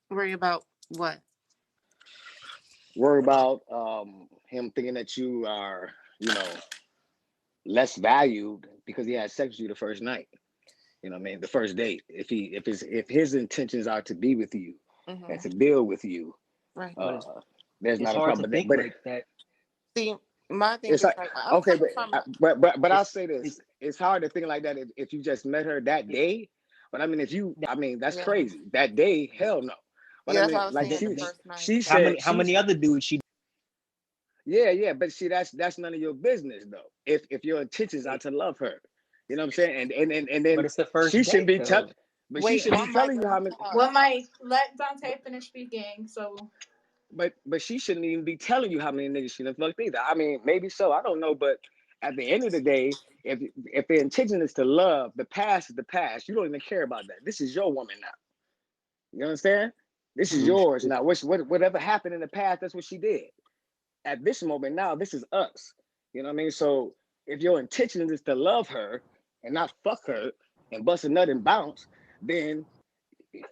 Worry about what? Worry about him thinking that you are, less valued because he had sex with you the first night. You know what I mean? The first date. If his intentions are to be with you and to build with you, Right. there's It's not a hard to problem. think But like that. See, my thing it's is like like I'm okay, coming from. but I'll It's say it's this: it's hard to think like that if you just met her that it, day. But I mean, that, that's Yeah. crazy. That day, hell no. But Yeah, I that's mean, what I was like saying. that, The she that first night. she how said many she's other dudes she yeah, but see, that's none of your business though. If your intentions are it, to love her, you know what I'm saying, and then but it's the she first shouldn't date be though. telling, but she Wait, shouldn't be one mic. telling you Let me how many. talk. Well, Mike, let Dante finish speaking. So, But she shouldn't even be telling you how many niggas she done fucked either. I mean, maybe so. I don't know. But at the end of the day, if the intention is to love, the past is the past. You don't even care about that. This is your woman now. You understand? This is Mhm. yours now. Whatever happened in the past, that's what she did. At this moment now, this is us. You know what I mean? So if your intention is to love her and not fuck her and bust a nut and bounce, then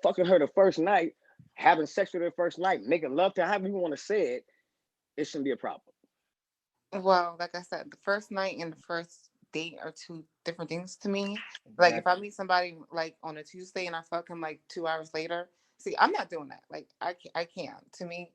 fucking her the first night, having sex with her first night, making love to her, however you want to say it, it shouldn't be a problem. Well, like I said, the first night and the first date are two different things to me. Like if I Exactly. meet somebody like on a Tuesday and I fuck him like 2 hours later, see, I'm not doing that. Like I can't. To me,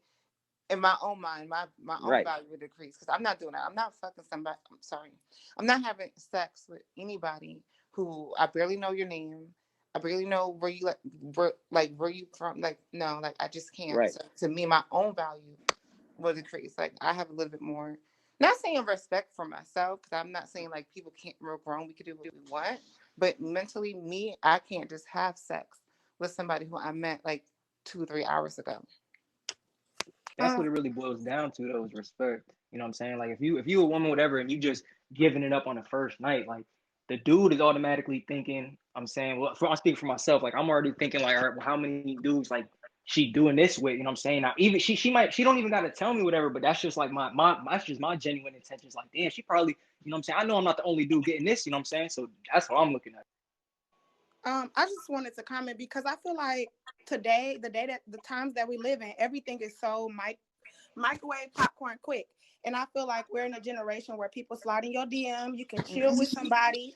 in my own mind, my own Right. value would decrease because I'm not doing that. I'm not fucking somebody. I'm sorry. I'm not having sex with anybody who I barely know your name. I barely know where you from. Like no, like I just can't. Right. So to me, my own value will decrease. Like I have a little bit more. Not saying respect for myself because I'm not saying like people can't. We're grown. We can do what we want. But mentally, me, I can't just have sex with somebody who I met like 2 or 3 hours ago. That's what it really boils down to though, is respect. You know what I'm saying? Like if you a woman, whatever, and you just giving it up on the first night, like the dude is automatically thinking, I'm saying, well, I speak for myself, like I'm already thinking like, all right, well, how many dudes like she doing this with, you know what I'm saying? Now even she don't even gotta tell me whatever, but that's just like my that's just my genuine intentions. Like, damn, she probably, you know what I'm saying? I know I'm not the only dude getting this, you know what I'm saying? So that's how I'm looking at it. I just wanted to comment because I feel like today, the times that we live in, everything is so microwave popcorn quick. And I feel like we're in a generation where people slide in your DM, you can chill with somebody.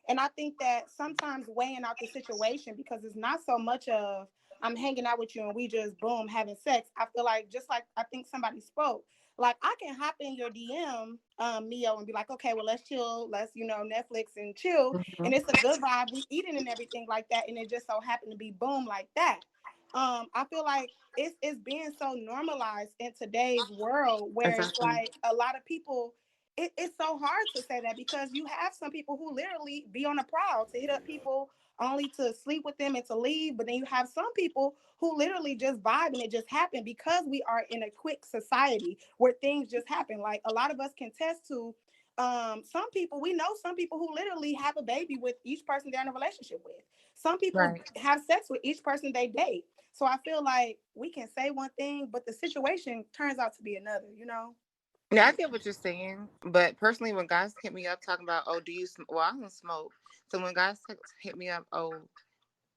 And I think that sometimes weighing out the situation, because it's not so much of I'm hanging out with you and we just boom having sex. I feel like, just like I think somebody spoke, like I can hop in your DM, Mio, and be like, okay, well, let's chill, let's, Netflix and chill, and it's a good vibe, we eating and everything like that, and it just so happened to be boom like that. I feel like it's being so normalized in today's world where it's Exactly. like a lot of people, it's so hard to say that because you have some people who literally be on the prowl to hit up people only to sleep with them and to leave. But then you have some people who literally just vibe and it just happened because we are in a quick society where things just happen. Like a lot of us can test to some people, we know some people who literally have a baby with each person they're in a relationship with. Some people Right. have sex with each person they date. So I feel like we can say one thing, but the situation turns out to be another. Yeah, I get what you're saying, but personally, when guys hit me up talking about, oh, do you? Well, I don't smoke, so when guys hit me up, oh,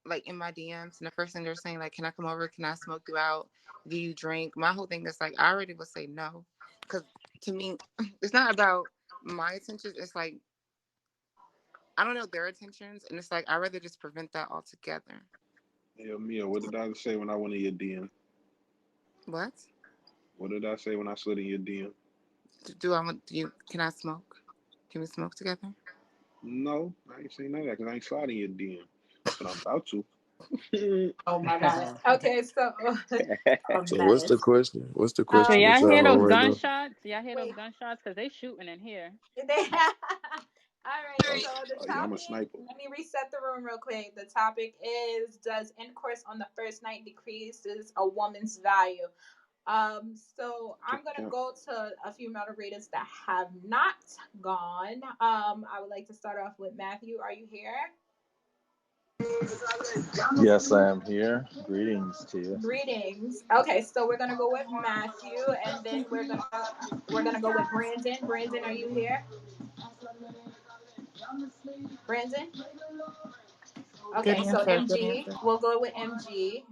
like in my DMs, and the first thing they're saying, like, can I come over? Can I smoke you out? Do you drink? My whole thing is like, I already would say no, because to me, it's not about my intentions. It's like I don't know their intentions, and it's like I'd rather just prevent that altogether. Yeah, Mia, what did I say when I went in your DM? What What did I say when I slid in your DM? do I want? Do you? Can I smoke? Can we smoke together? No, I ain't saying none of that because I ain't sliding your DM. But I'm about to. oh my God. Okay, so a So what's the mess. question? What's the So question Um, that y'all y'all hear on those right now? gunshots? Y'all hear those wait. gunshots? Because they shooting in here. They all right, Oh, so the Oh, yeah, I'm a topic, sniper. let me reset the room real quick. The topic is, does intercourse on the first night decreases a woman's value? So I'm gonna Count. go to a few moderators that have not gone. I would like to start off with Matthew. Are you here? Yes, I am here. Greetings to you. Greetings. Okay, so we're gonna go with Matthew, and then we're gonna go with Brandon. Brandon, are you here? Brandon. Good Okay, so answer. Good MG. answer. We'll go with MG.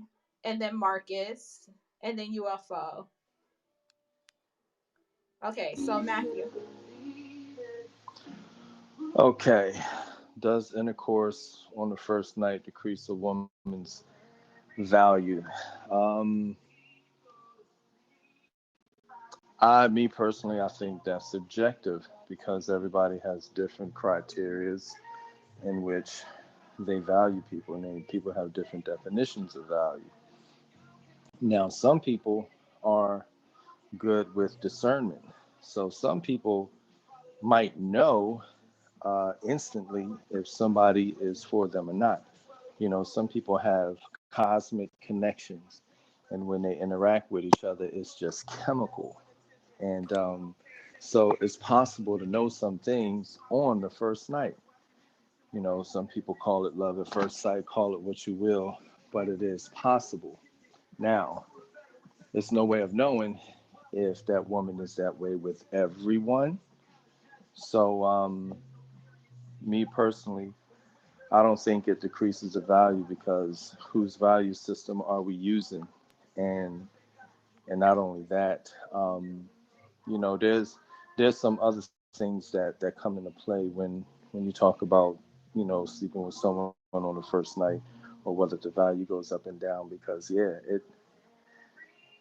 and then Marcus, and then UFO. Okay, so Matthew. Okay. Does intercourse on the first night decrease a woman's value? Um, me personally, I think that's subjective because everybody has different criterias in which they value people, and then people have different definitions of value. Now, some people are good with discernment. So some people might know instantly if somebody is for them or not. You know, some people have cosmic connections, and when they interact with each other, it's just chemical. And so it's possible to know some things on the first night. You know, some people call it love at first sight, call it what you will, but it is possible. Now, there's no way of knowing if that woman is that way with everyone. So, me personally, I don't think it decreases the value because whose value system are we using? And and not only that, you know, there's some other things that come into play when you talk about, you know, sleeping with someone on the first night, or whether the value goes up and down. Because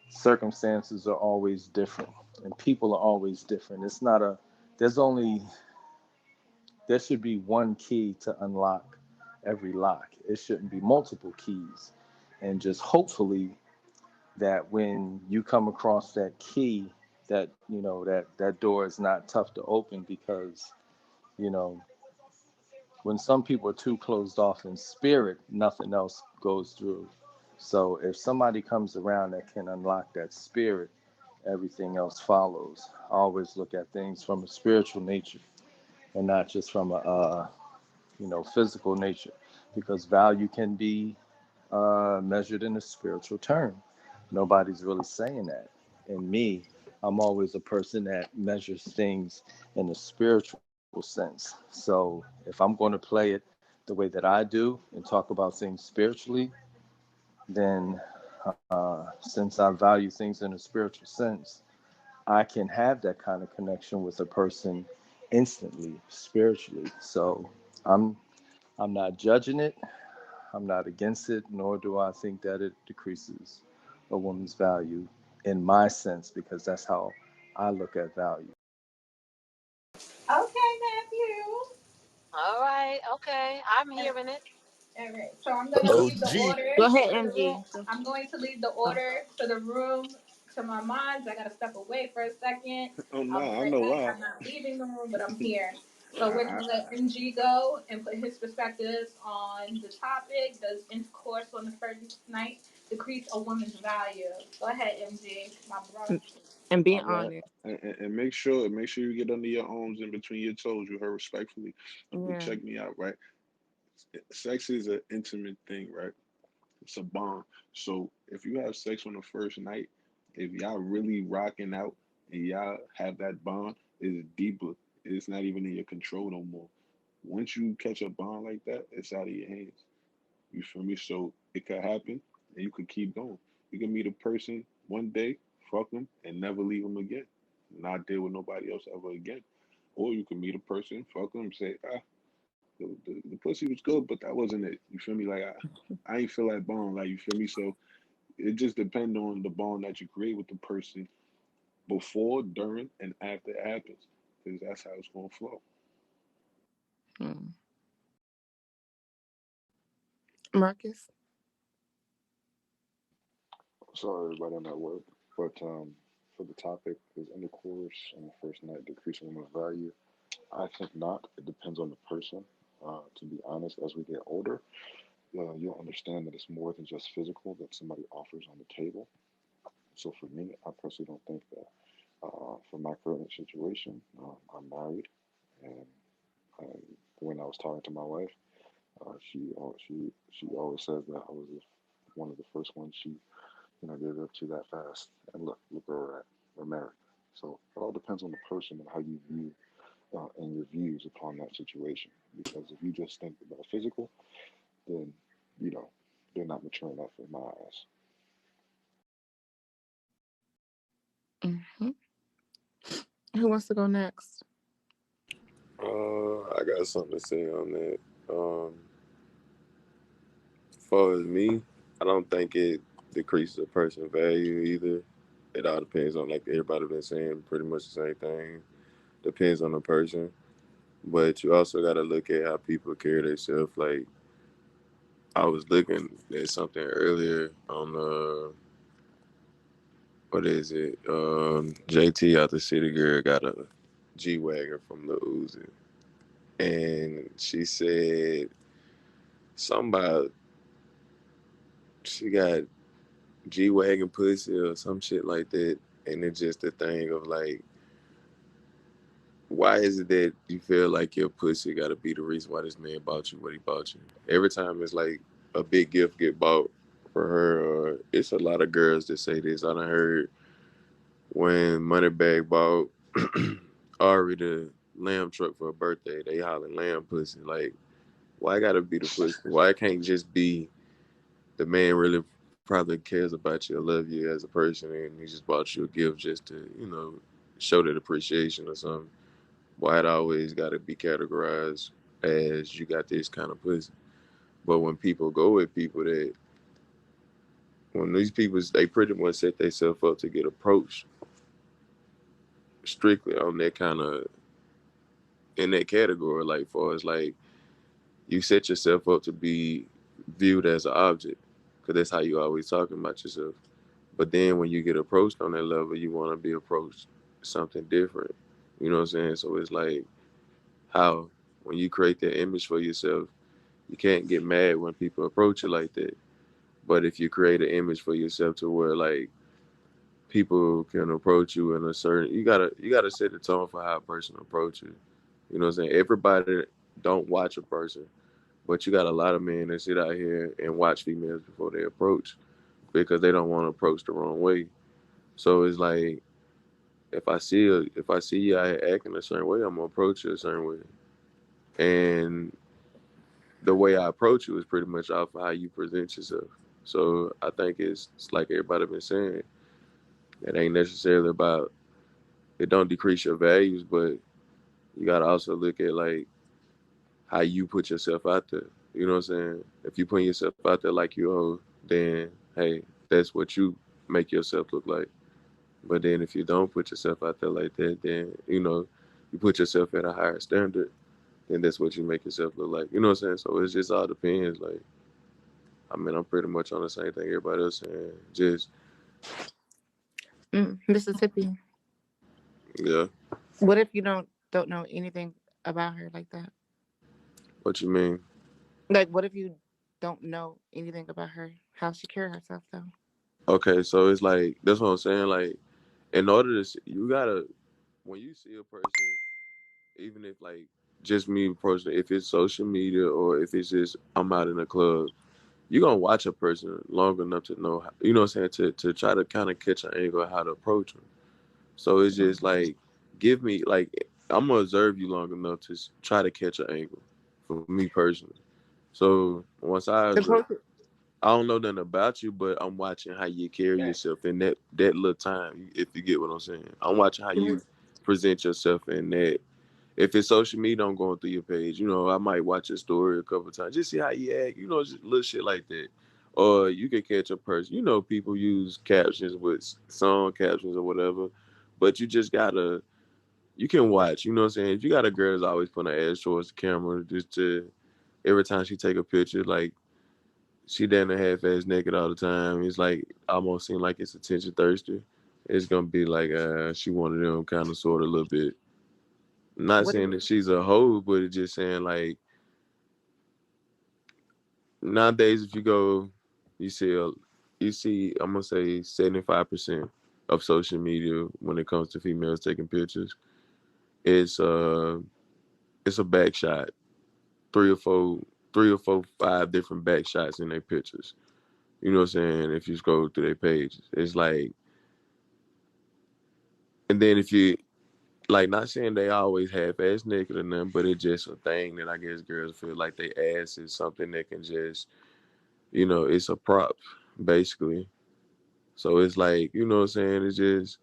circumstances are always different, and people are always different. It's not a there's only there should be one key to unlock every lock. It shouldn't be multiple keys. And just hopefully that when you come across that key, that you know that door is not tough to open because you know when some people are too closed off in spirit, nothing else goes through. So if somebody comes around that can unlock that spirit, everything else follows. I always look at things from a spiritual nature and not just from a physical nature, because value can be measured in a spiritual term. Nobody's really saying that. And me, I'm always a person that measures things in a spiritual sense. So if I'm going to play it the way that I do and talk about things spiritually, then since I value things in a spiritual sense, I can have that kind of connection with a person instantly, spiritually. So I'm I'm not judging it. I'm not against it, nor do I think that it decreases a woman's value in my sense, because that's how I look at value. Okay, Matthew. All right, okay. I'm hearing it. All right, so I'm gonna leave the OG. order Go ahead, to the room. MG. I'm going to leave the Oh. order to the room to my moms. I gotta step away for a second. Oh I'll no, be I right know back. why. I'm not leaving the room, but I'm here. So we're I, gonna let MG go and put his perspectives on the topic. Does intercourse on the first night decrease a woman's value? Go ahead, MG, my brother. And be all right, honest. and make sure you get under your arms in between your toes. You heard respectfully, but Yeah. check me out, right? Sex is an intimate thing, right? It's a bond. So if you have sex on the first night, if y'all really rocking out and y'all have that bond, it's deeper. It's not even in your control no more. Once you catch a bond like that, it's out of your hands. You feel me? So it could happen, and you could keep going. You can meet a person one day, fuck them, and never leave them again. Not deal with nobody else ever again. Or you can meet a person, fuck them, say, the pussy was good, but that wasn't it. You feel me? Like I ain't feel that bond. Like you feel me? So it just depends on the bond that you create with the person before, during, and after it happens, because that's how it's gonna flow. Hmm. Marcus. Sorry, everybody, I'm at work. But for the topic, is intercourse on the first night decrease a woman's value? I think not. It depends on the person. To be honest, as we get older, you'll understand that it's more than just physical that somebody offers on the table. So for me, I personally don't think that. For my current situation, I'm married, and I, when I was talking to my wife, she always says that I was one of the first ones she gave up to that fast. And look where we're at. We're married. So it all depends on the person and how you view and your views upon that situation. Because if you just think about physical, then you know they're not mature enough in my eyes. Hmm. Who wants to go next? I got something to say on that. As far as me, I don't think it decreases a person's value either. It all depends on, like everybody been saying, pretty much the same thing. Depends on the person, but you also got to look at how people carry themselves. Like I was looking at something earlier on what is it? JT out the city girl got a G wagon from the Uzi, and she said something about she got G wagon pussy or some shit like that, and it's just a thing of like, why is it that you feel like your pussy got to be the reason why this man bought you what he bought you? Every time it's like a big gift get bought for her, or it's a lot of girls that say this. I done heard when Moneybag bought Ari the lamb truck for a birthday, they hollering lamb pussy. Like, why gotta be the pussy? Why it can't just be the man really probably cares about you or love you as a person and he just bought you a gift just to, show that appreciation or something? Why it always gotta be categorized as you got this kind of pussy? But when people go with people that when these people they pretty much set themselves up to get approached strictly on that kind of in that category, like far as like you set yourself up to be viewed as an object because that's how you always talking about yourself. But then when you get approached on that level, you want to be approached something different. You know what I'm saying? So it's like how when you create that image for yourself, you can't get mad when people approach you like that. But if you create an image for yourself to where like people can approach you in a certain, you gotta set the tone for how a person approaches. You know what I'm saying? Everybody don't watch a person, but you got a lot of men that sit out here and watch females before they approach because they don't want to approach the wrong way. So it's like if I see you out here acting a certain way, I'm gonna approach you a certain way. And the way I approach you is pretty much off of how you present yourself. So I think it's like everybody been saying, it ain't necessarily about it don't decrease your values, but you gotta also look at like how you put yourself out there. You know what I'm saying? If you put yourself out there like you owe, then hey, that's what you make yourself look like. But then if you don't put yourself out there like that, then you put yourself at a higher standard, then that's what you make yourself look like. You know what I'm saying? So it's just all depends. Like I mean, I'm pretty much on the same thing everybody else saying. Just Mississippi. yeah. What if you don't know anything about her like that? What you mean? Like, what if you don't know anything about her? How she carry herself though? Okay, so it's like that's what I'm saying. Like in order to you gotta when you see a person, even if like just me personally, if it's social media or if it's just I'm out in a club, you're gonna watch a person long enough to know, you know what I'm saying, to try to kind of catch an angle of how to approach them. So it's just like, give me, like, I'm gonna observe you long enough to try to catch an angle for me personally. So once The closest. I don't know nothing about you, but I'm watching how you carry Yeah. yourself in that little time, if you get what I'm saying. I'm watching how you present yourself in that. If it's social media, I'm going through your page. I might watch your story a couple times, just see how you act. Just little shit like that. Or you can catch a person. People use captions with song captions or whatever, but you just gotta. You can watch. You know what I'm saying? If you got a girl that's always putting her ass towards the camera, just to every time she take a picture, like she down the half ass naked all the time. It's like almost seem like it's attention thirsty. It's gonna be like she one of them kind of sort of a little bit. Not What if saying that she's a hoe, but it's just saying like nowadays if you go, you see I'm gonna say 75% of social media when it comes to females taking pictures, it's it's a back shot, three or four, five different back shots in their pictures. You know what I'm saying? If you scroll through their pages, it's like, and then if you like, not saying they always half ass naked or nothing, but it's just a thing that I guess girls feel like they ass is something that can just, it's a prop basically. So it's like, you know what I'm saying? It's just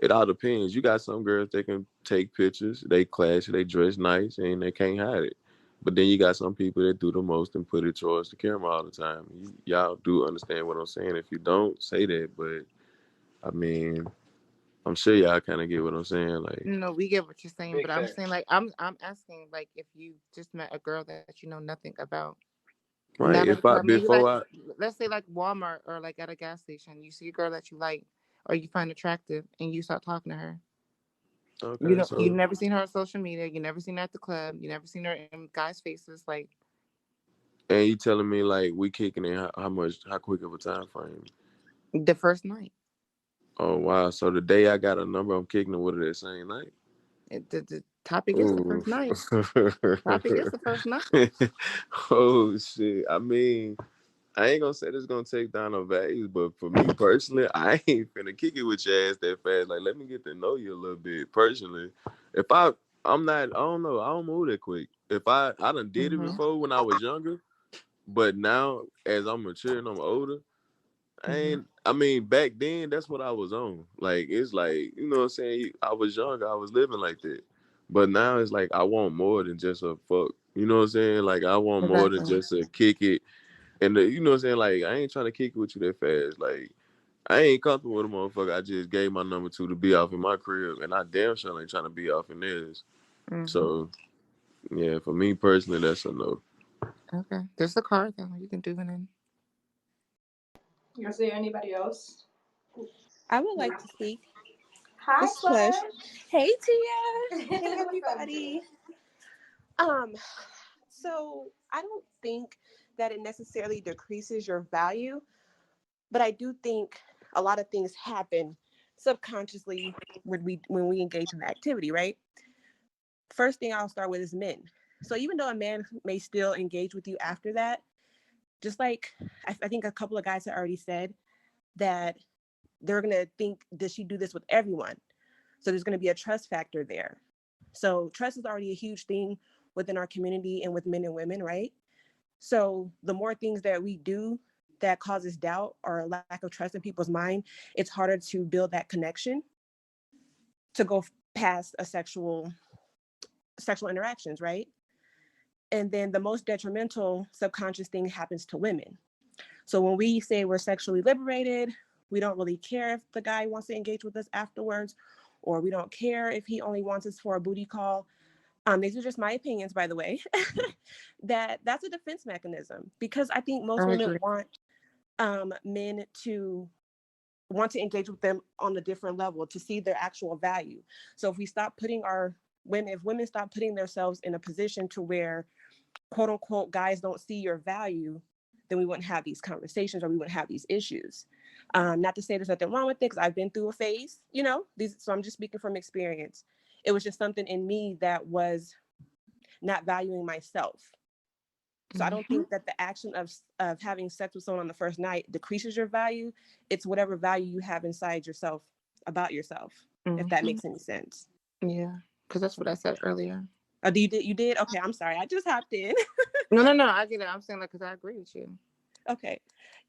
it all depends. You got some girls that can take pictures, they classy, they dress nice, and they can't hide it. But then you got some people that do the most and put it towards the camera all the time. Y'all do understand what I'm saying. If you don't, say that. But I mean, I'm sure y'all kind of get what I'm saying. Like, No, we get what you're saying, Big but I'm saying facts. like I'm asking like if you just met a girl that you know nothing about, right? not at a If I club, maybe like before I let's say like Walmart or like at a gas station, you see a girl that you like or you find attractive, and you start talking to her. You okay, know, you so never seen her on social media, you never seen her at the club, you never seen her in guys' faces, like and you telling me like we kicking in how quick of a time frame? the first night. Oh wow! So the day I got a number, I'm kicking it with her that same night. The topic is the Ooh. first night. Topic is the first night. Oh shit! I mean, I ain't gonna say this gonna take down no values, but for me personally, I ain't finna kick it with your ass that fast. Like, let me get to know you a little bit personally. If I'm not, I don't know, I don't move that quick. If I done did it Mm-hmm. before when I was younger, but now as I'm mature and I'm older, Mm-hmm. I mean, back then that's what I was on. Like, it's like, you know what I'm saying? I was younger, I was living like that. But now it's like I want more than just a fuck. You know what I'm saying? Like, I want more than Exactly. just a kick it. And you know what I'm saying? Like, I ain't trying to kick it with you that fast. Like, I ain't comfortable with a motherfucker I just gave my number to be off in my crib, and I damn sure ain't trying to be off in theirs. Mm-hmm. So yeah, for me personally, that's a no. Okay, there's a card though. You can do it in. Is there anybody else? I would like to speak. Hi, This is Plush. Plush. Hey Tia. Hey What's up, G? everybody. Um, so I don't think that it necessarily decreases your value, but I do think a lot of things happen subconsciously when we engage in the activity, right? First thing I'll start with is men. So even though a man may still engage with you after that, just like I think a couple of guys have already said that they're gonna think, does she do this with everyone? So there's gonna be a trust factor there. So trust is already a huge thing within our community and with men and women, right? So the more things that we do that causes doubt or a lack of trust in people's mind, it's harder to build that connection to go past a sexual interactions, right? And then the most detrimental subconscious thing happens to women. So when we say we're sexually liberated, we don't really care if the guy wants to engage with us afterwards, or we don't care if he only wants us for a booty call. These are just my opinions, by the way. That's a defense mechanism, because I think most I women agree. want men to want to engage with them on a different level to see their actual value. So if we stop putting if women stop putting themselves in a position to where quote unquote guys don't see your value, then we wouldn't have these conversations or we wouldn't have these issues. Not to say there's nothing wrong with it, because I've been through a phase, so I'm just speaking from experience. It was just something in me that was not valuing myself. So I don't Mm-hmm. think that the action of having sex with someone on the first night decreases your value. It's whatever value you have inside yourself about yourself, if that Mm-hmm. makes any sense. Yeah, because that's what I said earlier. Oh, you did? Okay, I'm sorry. I just hopped in. No, I get it. I'm saying like because I agree with you. Okay.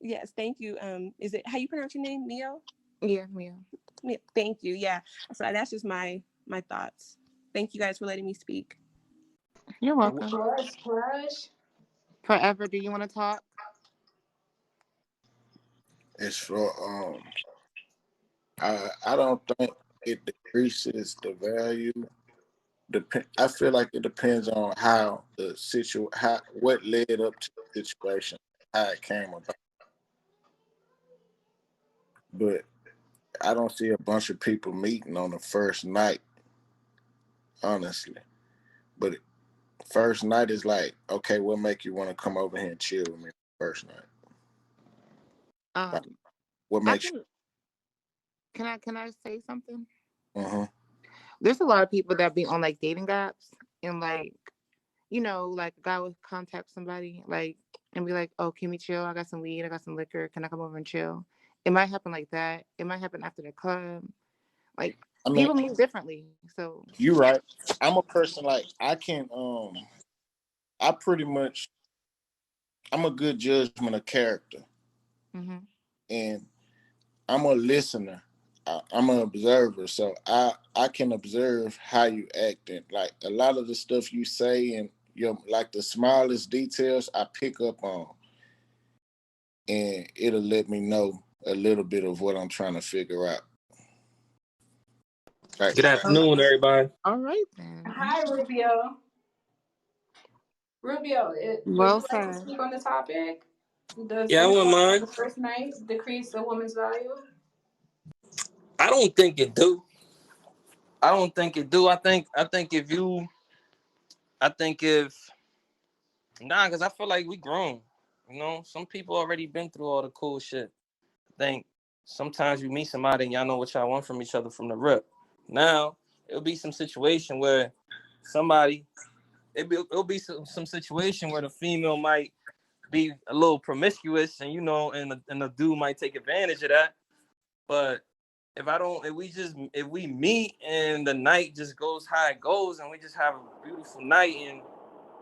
Yes, thank you. Is it how you pronounce your name? Mio? Yeah, Mia. Thank you. Yeah. So that's just my thoughts. Thank you guys for letting me speak. You're And welcome. Plush, Plush. Forever. Do you want to talk? It's for I don't think it decreases the value. I feel like it depends on how what led up to the situation, how it came about. But I don't see a bunch of people meeting on the first night, honestly. But first night is like, okay, what make you want to come over here and chill with me first night? Like, Um, what I makes can. Can I say something? you? Uh-huh. There's a lot of people that be on like dating apps and like like a guy would contact somebody like and be like, "Oh, can we chill? I got some weed. I got some liquor. Can I come over and chill?" It might happen like that. It might happen after the club. Like I mean, people move differently. So. you're right. I'm a person like I pretty much I'm a good judgment of character, Mhm. and I'm a listener. I'm an observer, so I can observe how you acting. Like a lot of the stuff you say and your like the smallest details I pick up on, and it'll let me know a little bit of what I'm trying to figure out. Like, Good afternoon, everybody. All right then. Hi, Rubio. Rubio, would Well you like to said. speak on the topic? Does Yeah, I wouldn't intercourse on mind. the first night decrease a woman's value? I don't think it do. I don't think it do. I think if nah, because I feel like we grown. You know, some people already been through all the cool shit. I think sometimes you meet somebody and y'all know what y'all want from each other from the rip. Now it'll be some situation where somebody it'll be some situation where the female might be a little promiscuous and and the dude might take advantage of that. But if we meet and the night just goes how it goes and we just have a beautiful night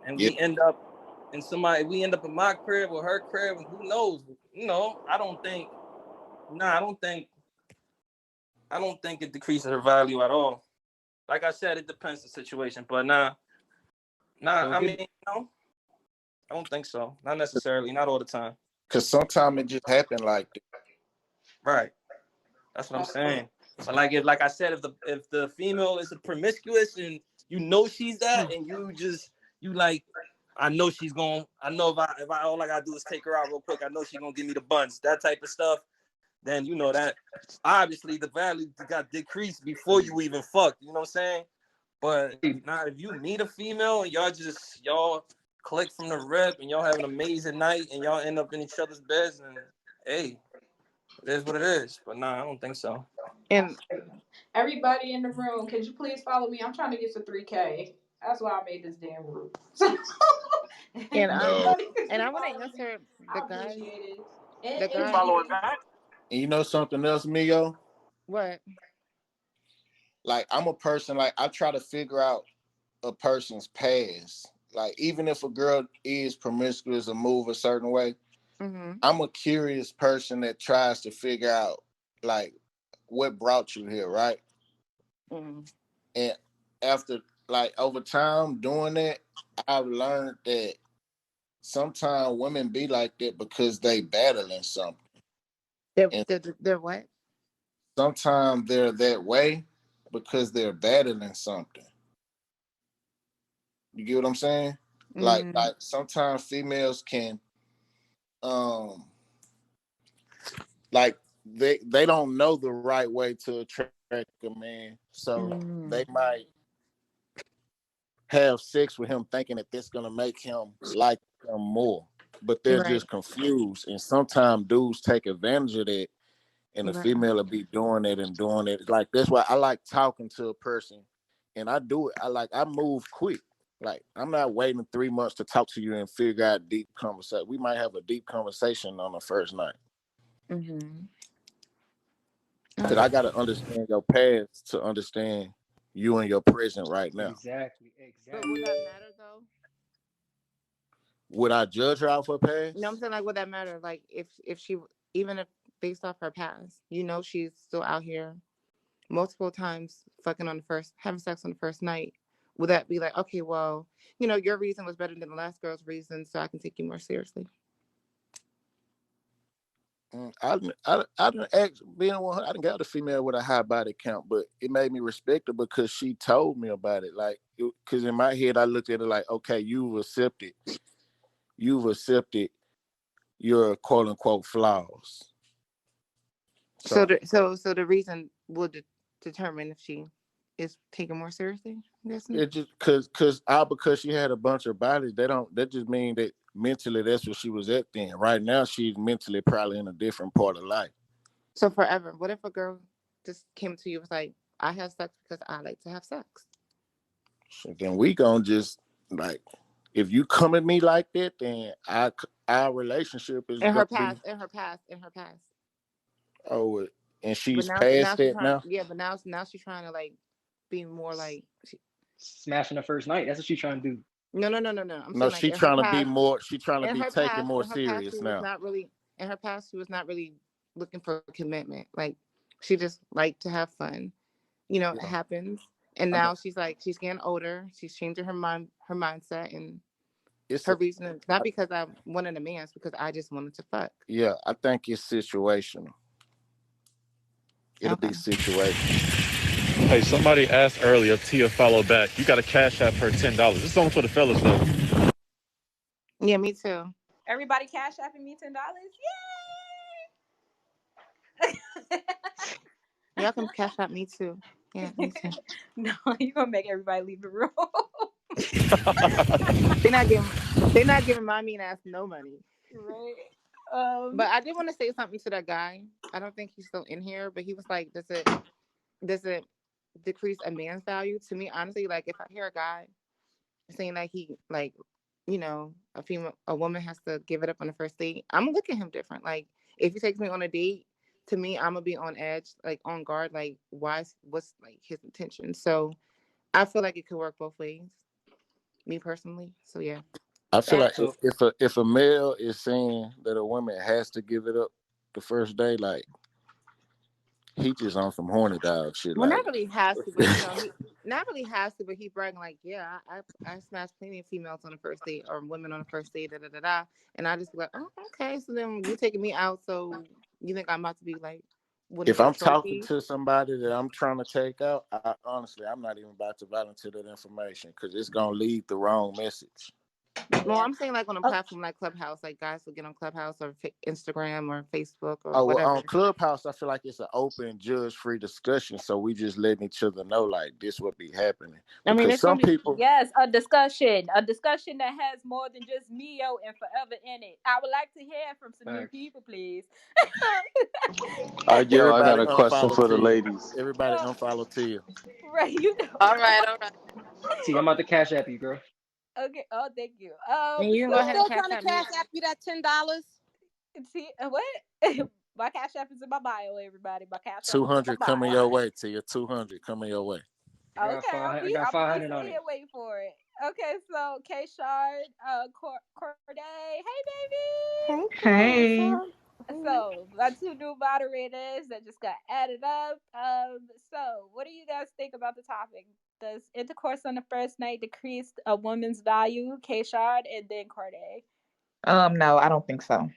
and yeah, we end up in my crib or her crib and who knows, nah, I don't think it decreases her value at all. Like I said, it depends on the situation, but So I mean, I don't think so. Not necessarily, not all the time. because sometimes it just happen like that. Right. That's what I'm saying. But like I said, if the female is a promiscuous and you know she's that, and you like, I know if I all I gotta do is take her out real quick, I know she's gonna give me the buns, that type of stuff. Then you know that obviously the value got decreased before you even fuck. You know what I'm saying? But now if you meet a female and y'all click from the rip and y'all have an amazing night and y'all end up in each other's beds, and hey, it is what it is. But nah, I don't think so. And Everybody in the room, could you please follow me? I'm trying to get to 3K. That's why I made this damn group. and No. and I want to answer the I guy. appreciate The it. you guy. following back? And you know something else, Mio? What? Like I'm a person, like I try to figure out a person's past. Like even if a girl is promiscuous or move a certain way, Mm-hmm. I'm a curious person that tries to figure out like what brought you here, right? Mm-hmm. And after like over time doing that, I've learned that sometimes women be like that because they battling something. And They're what? sometimes they're that way because they're battling something. You get what I'm saying? Mm-hmm. Like sometimes females can um like they don't know the right way to attract a man. So Mm-hmm. they might have sex with him thinking that that's gonna make him like them more. But they're Right. just confused. And sometimes dudes take advantage of that and the Right. female will be doing it and doing it. Like that's why I like talking to a person and I do it. I move quick. Like I'm not waiting 3 months to talk to you and figure out deep conversation. We might have a deep conversation on the first night. Mm-hmm. Because I gotta understand your past to understand you and your present right now. Exactly. But would that matter though? Would I judge her off her No, I'm past? saying like, would that matter? Like, if she, even if based off her past, she's still out here multiple times, fucking on the first, having sex on the first night. Would that be like, okay, well, your reason was better than the last girl's reason, so I can take you more seriously? I didn't ask being one. I didn't got a female with a high body count, but it made me respect her because she told me about it. Like, because in my head I looked at it like, okay, you've accepted your quote unquote flaws. So So so the reason would determine if she is taken more seriously, I'm guessing. it just because she had a bunch of bodies, that just mean that mentally that's where she was at then. Right now she's mentally probably in a different part of life. So forever, what if a girl just came to you with like, I have sex because I like to have sex? So then we gonna just like if you come at me like that, then our relationship is In her gonna be past, in her past, in her past. oh, and But she's now past she's that trying, now. yeah. But now she's trying to like be more like, Smashing the first night. That's what she's trying to do. no. I'm No, saying like she trying to be more. She trying to in be her taken past, more serious she was now. not really, in her past, she was not really looking for commitment. Like She just liked to have fun. You know, it Yeah. happens. And I now got she's like, she's getting older. She's changing her mindset, and It's her a, reason is not because I wanted a man, it's because I just wanted to fuck. yeah, I think it's situational. It'll be Okay. situational. Hey, somebody asked earlier, Tia followed back. You got a cash app her $10. This is only for the fellas though. Yeah, me too. Everybody cash apping me $10. Yay! Y'all can cash out me too. Yeah, me too. No, you're gonna make everybody leave the room. They're not giving my mean ass no money. Right. But I did want to say something to that guy. I don't think he's still in here, but he was like, does it decrease a man's value? To me, honestly, like if I hear a guy saying that he like, you know, a woman has to give it up on the first date, I'm gonna look at him different. Like if he takes me on a date, to me, I'm gonna be on edge, like on guard, like what's like his intention. So I feel like it could work both ways, me personally. So yeah. I feel like So if a male is saying that a woman has to give it up the first day, like he just on some horny dog shit. Well, Like not really has to, but you know, he not really has to, but he bragging like, yeah, I smashed plenty of females on the first date or women on the first date, da da da da. And I just be like, oh, okay. So then you taking me out, so you think I'm about to be like willing if to be a I'm talking trophy? to somebody that I'm trying to take out, honestly, I'm not even about to volunteer that information because it's gonna lead the wrong message. Well, Yeah. I'm saying like on a platform like Clubhouse, like guys will get on Clubhouse or Instagram or Facebook or Oh, well, whatever. on Clubhouse, I feel like it's an open, judge-free discussion. So we just letting each other know, like, this would be happening. I mean, Because it's gonna some be people, Yes, a discussion that has more than just Mio and Forever in it. I would like to hear from some new facts. people, please. Yo, I got everybody a question unfollow for the Tia. ladies. Everybody unfollow Tia. Right, you know. All right, all right. T, I'm about to cash app you, girl. Okay. Oh, thank you. and you can go Who's ahead and still cash trying to out me. cash after you that $10? See what? My cash app is in my bio, everybody. My cash app is in my 200 coming bio. your way, Tia. 200 coming your way. I got Okay, I'll 500. I be got I'll be 500 on sitting it. here waiting for it. Okay, so K Shard, Corday, hey baby. Hey. So my two new moderators that just got added up. So what do you guys think about the topic? Does intercourse on the first night decrease a woman's value? K Shard and then Corday. No, I don't think so.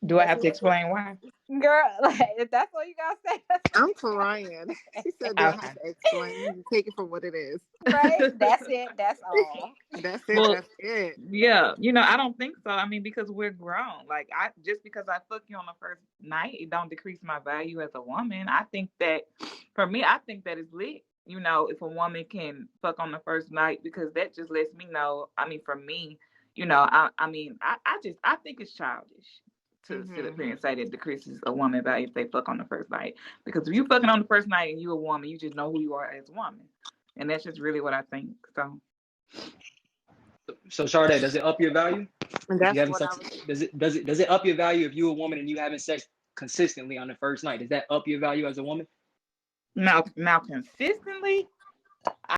Do I That's have to it. explain why? Girl, like if that's all you gotta say, I'm crying. She said, "Do I Okay. have to explain? You take it for what it is." right? That's it. That's all. That's it. Well, That's it. yeah, I don't think so. I mean, because we're grown. Like I just because I fuck you on the first night, it don't decrease my value as a woman. I think that for me, I think that it's lit. If a woman can fuck on the first night, because that just lets me know. I mean, for me, I think it's childish to sit up here and say that decreases a woman value if they fuck on the first night. Because if you fucking on the first night and you a woman, you just know who you are as a woman. And that's just really what I think. So Sade, does it up your value? And If that's you having what I sex, was. does it up your value if you're a woman and you having sex consistently on the first night? Does that up your value as a woman? Now consistently,